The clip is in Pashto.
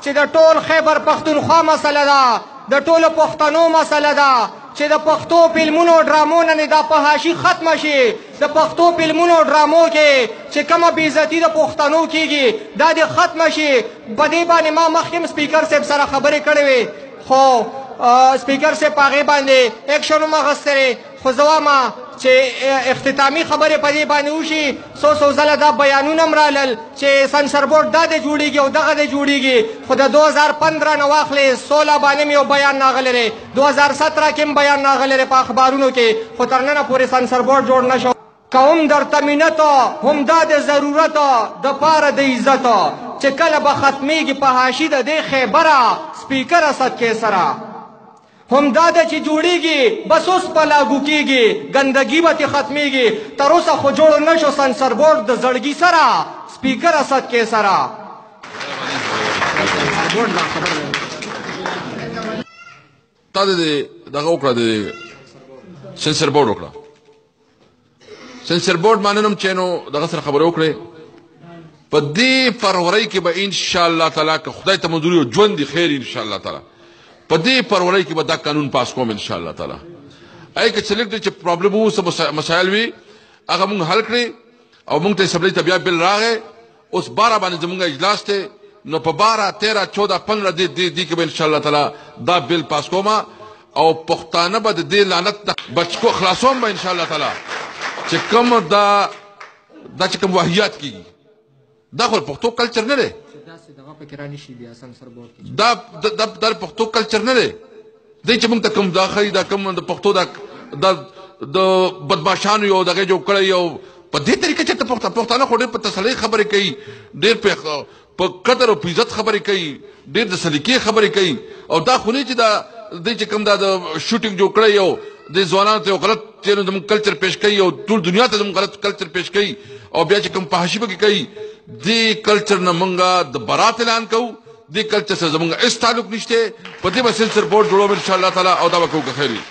چې د ټول خیبر پښتونخوا مسله ده، د ټولو پښتنو مسله ده چې د پښتو فلمونو ډرامو نه دا فحاشي ختمه شي. د پښتو فلمونو ډرامو کې چې کومه بېعزتي د پښتنو کېږي دا دې ختمه شي. په دې باندې ما مخکې سپیکر صاحب سره خبرې کړې وې، خو سپیکر صاحب په هغې باندې ایکشن هم اخیستی. خو زه وایم چې اختتامي خبرې په دې باندې وشي. څو ځله دا بیانونه هم رالل چې سنسر بورډ دا دې جوړېږي او دغه دې جوړېږي، خو د 2015 نه واخلې 16 باندې مې یو بیان راغلی دی، 2017 کې هم بیان راغلی دی په اخبارونو کې، خو تر ننه پورې سنسر بورډ جوړ نه شو. که هم درته مینت هم دا د ضرورت دپاره د عزت چې کله به ختمیږي فحاشي د دې خیبره سپیکر اسدکې سره هم دا ده چې جوړیږي بس اوس په لاګو کېږي، ګندګي به ترې ختمیږي. تر اوسه خو جوړ نه شو سنسر بورډ د زړګي سره سپیکر اسدکې سره. تا دغه وکړه د سنسر بورډ وکړه، سنسر بورډ ماننم چې نو دغه سره خبرې وکړې. په دې فروری کې به انشاءالله تعالی که خدای ته منظوري او ژوند دي خیر انشاءالله تعالی په دې فروری کې به دا قانون پاس کوم انشاءالله تعالی. ای که چلیک چې پرابلم وو څه مسایل وي هغه موږ حل کړي او موږ ته اسمبلی ته بیا بل راغی. اوس 12 باندې زموږ اجلاس دی، نو په 12 13 14 15 دې کې به انشاءالله تعالی دا بل پاس کوم او پښتانه به د دې لعنت بچکو خلاصوم به انشاءالله تعالی. چې کوم دا چې کوم واهیات کېږي دا خو پښتو کلچر نه دی، دا د پښتو کلچر نه دی. دی چې موږ ته کوم دا ښایي دا کوم د پښتو د بدماشانو یو دغه جوړ کړی او په دې طریقه چې پښتانه خو ډېر په تسلۍ خبرې کوي، ډېر په قدر او په عزت خبرې کوي، ډېر د سلیقې خبرې کوي. او دا خو نه چې دا دی چې کوم دا د شوټینګ جوړ کړی او د ځوانانو ته یو غلط زموږ کلچر پیش کوي او ټول دنیا ته زموږ غلط کلچر پیش کوي او بیا چې کوم فحاشي پکې کوي. دې کلچر نه موږ د برات اعلان کوو، دې کلچر سره زموږ هېڅ تعلق نشته. په دې به سنسر بورډ جوړوم انشاءالله تعالی او دا به کوو که خیر وي.